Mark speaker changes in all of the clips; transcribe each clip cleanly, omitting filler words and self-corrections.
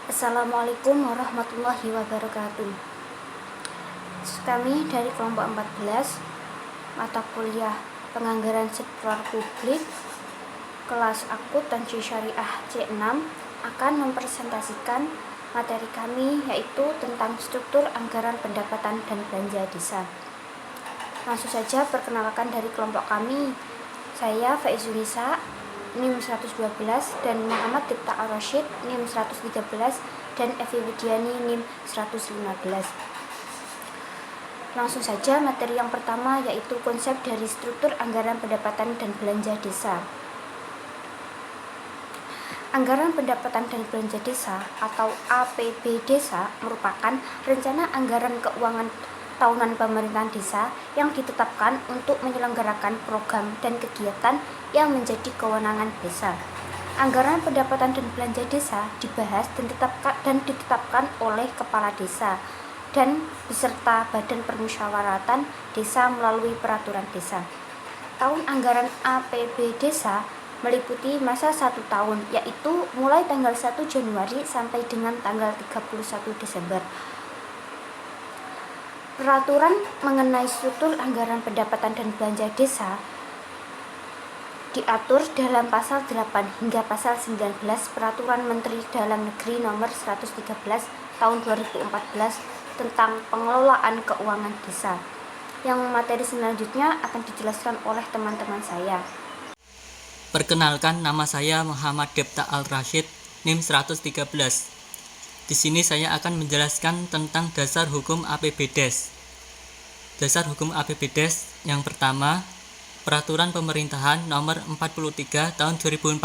Speaker 1: Assalamualaikum warahmatullahi wabarakatuh. Kami dari kelompok 14 mata kuliah Penganggaran Sektor Publik kelas Akuntansi Syariah C6 akan mempresentasikan materi kami, yaitu tentang struktur anggaran pendapatan dan belanja desa. Langsung saja perkenalkan dari kelompok kami. Saya Faizunisa NIM 112 dan Muhammad Dipta Ar-Rasyid NIM 113 dan Evi Widiani NIM 115. Langsung saja materi yang pertama, yaitu konsep dari struktur anggaran pendapatan dan belanja desa. Anggaran pendapatan dan belanja desa atau APB desa merupakan rencana anggaran keuangan tahunan pemerintahan desa yang ditetapkan untuk menyelenggarakan program dan kegiatan yang menjadi kewenangan desa. Anggaran pendapatan dan belanja desa dibahas dan ditetapkan oleh kepala desa dan beserta badan permusyawaratan desa melalui peraturan desa. Tahun anggaran APB desa meliputi masa 1 tahun, yaitu mulai tanggal 1 Januari sampai dengan tanggal 31 Desember. Peraturan mengenai struktur anggaran pendapatan dan belanja desa diatur dalam pasal 8 hingga pasal 19 Peraturan Menteri Dalam Negeri Nomor 113 Tahun 2014 tentang pengelolaan keuangan desa. Yang materi selanjutnya akan dijelaskan oleh teman-teman saya.
Speaker 2: Perkenalkan, nama saya Muhammad Dipta Ar-Rasyid NIM 113. Di sini saya akan menjelaskan tentang dasar hukum APBDes. Dasar hukum APBDes yang pertama, Peraturan Pemerintahan Nomor 43 Tahun 2014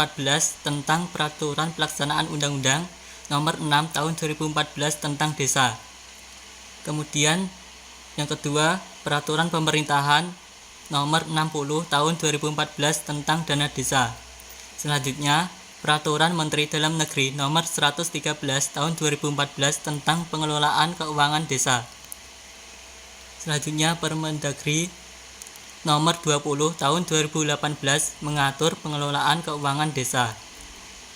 Speaker 2: tentang Peraturan Pelaksanaan Undang-Undang Nomor 6 Tahun 2014 tentang Desa. Kemudian yang kedua, Peraturan Pemerintahan Nomor 60 Tahun 2014 tentang Dana Desa. Selanjutnya, Peraturan Menteri Dalam Negeri Nomor 113 Tahun 2014 tentang Pengelolaan Keuangan Desa. Selanjutnya, Permendagri Nomor 20 Tahun 2018 mengatur pengelolaan keuangan desa.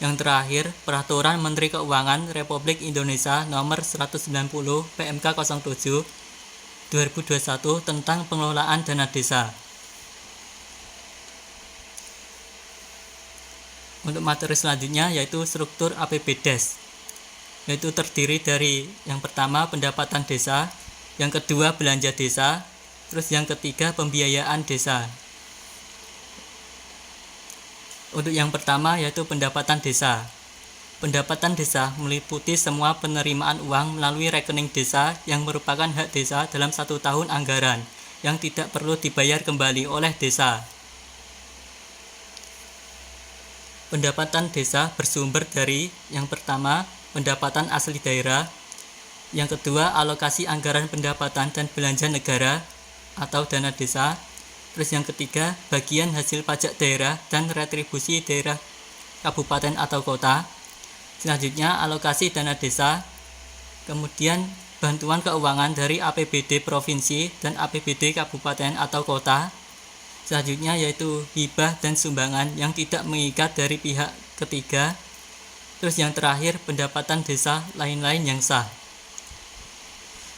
Speaker 2: Yang terakhir, Peraturan Menteri Keuangan Republik Indonesia Nomor 190 PMK 07 2021 tentang pengelolaan dana desa. Untuk materi selanjutnya yaitu struktur APBDes, yaitu terdiri dari yang pertama pendapatan desa, yang kedua belanja desa, terus yang ketiga pembiayaan desa. Untuk yang pertama yaitu pendapatan desa. Pendapatan desa meliputi semua penerimaan uang melalui rekening desa yang merupakan hak desa dalam 1 tahun anggaran yang tidak perlu dibayar kembali oleh desa. Pendapatan desa bersumber dari yang pertama pendapatan asli daerah, yang kedua alokasi anggaran pendapatan dan belanja negara atau dana desa, terus yang ketiga bagian hasil pajak daerah dan retribusi daerah kabupaten atau kota. Selanjutnya alokasi dana desa, kemudian bantuan keuangan dari APBD provinsi dan APBD kabupaten atau kota. Selanjutnya yaitu hibah dan sumbangan yang tidak mengikat dari pihak ketiga. Terus yang terakhir pendapatan desa lain-lain yang sah.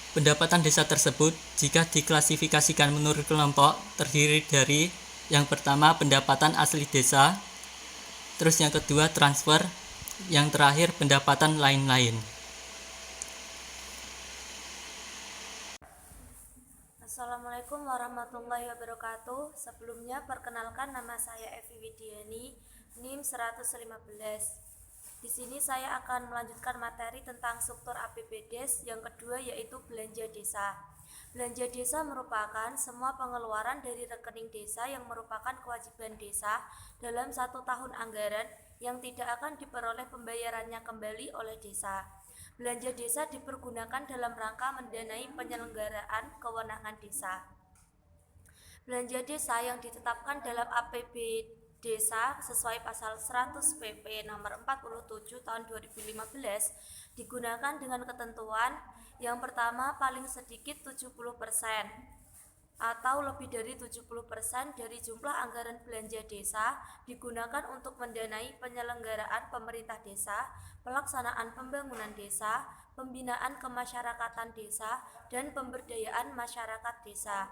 Speaker 2: Pendapatan desa tersebut jika diklasifikasikan menurut kelompok terdiri dari yang pertama pendapatan asli desa, terus yang kedua transfer, yang terakhir pendapatan lain-lain.
Speaker 3: Assalamualaikum warahmatullahi wabarakatuh. Sebelumnya perkenalkan, nama saya Evi Widiani NIM 115. Di sini saya akan melanjutkan materi tentang struktur APBDes yang kedua, yaitu belanja desa. Belanja desa merupakan semua pengeluaran dari rekening desa yang merupakan kewajiban desa dalam 1 tahun anggaran yang tidak akan diperoleh pembayarannya kembali oleh desa. Belanja desa dipergunakan dalam rangka mendanai penyelenggaraan kewenangan desa. Belanja desa yang ditetapkan dalam APB desa sesuai pasal 100 PP nomor 47 tahun 2015 digunakan dengan ketentuan yang pertama paling sedikit 70%. atau lebih dari 70% dari jumlah anggaran belanja desa digunakan untuk mendanai penyelenggaraan pemerintah desa, pelaksanaan pembangunan desa, pembinaan kemasyarakatan desa, dan pemberdayaan masyarakat desa.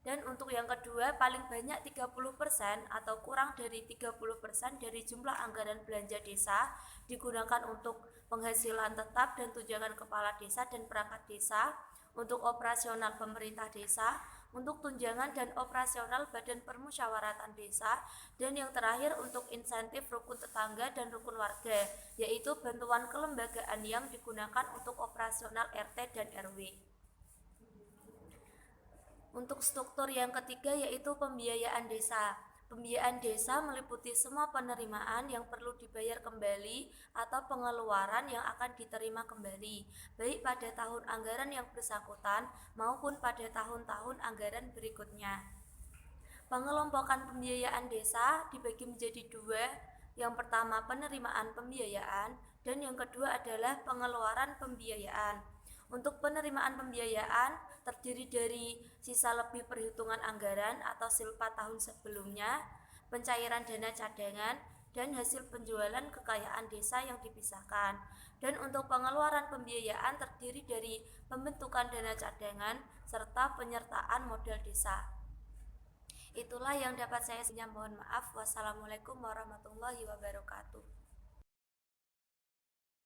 Speaker 3: Dan untuk yang kedua, paling banyak 30% atau kurang dari 30% dari jumlah anggaran belanja desa digunakan untuk penghasilan tetap dan tunjangan kepala desa dan perangkat desa, untuk operasional pemerintah desa, untuk tunjangan dan operasional badan permusyawaratan desa, dan yang terakhir untuk insentif rukun tetangga dan rukun warga, yaitu bantuan kelembagaan yang digunakan untuk operasional RT dan RW. Untuk struktur yang ketiga yaitu pembiayaan desa. Pembiayaan desa meliputi semua penerimaan yang perlu dibayar kembali atau pengeluaran yang akan diterima kembali, baik pada tahun anggaran yang bersangkutan maupun pada tahun-tahun anggaran berikutnya. Pengelompokan pembiayaan desa dibagi menjadi dua. Yang pertama penerimaan pembiayaan dan yang kedua adalah pengeluaran pembiayaan. Untuk penerimaan pembiayaan terdiri dari sisa lebih perhitungan anggaran atau silpa tahun sebelumnya, pencairan dana cadangan, dan hasil penjualan kekayaan desa yang dipisahkan. Dan untuk pengeluaran pembiayaan terdiri dari pembentukan dana cadangan serta penyertaan modal desa. Itulah yang dapat saya sampaikan. Mohon maaf. Wassalamualaikum warahmatullahi wabarakatuh.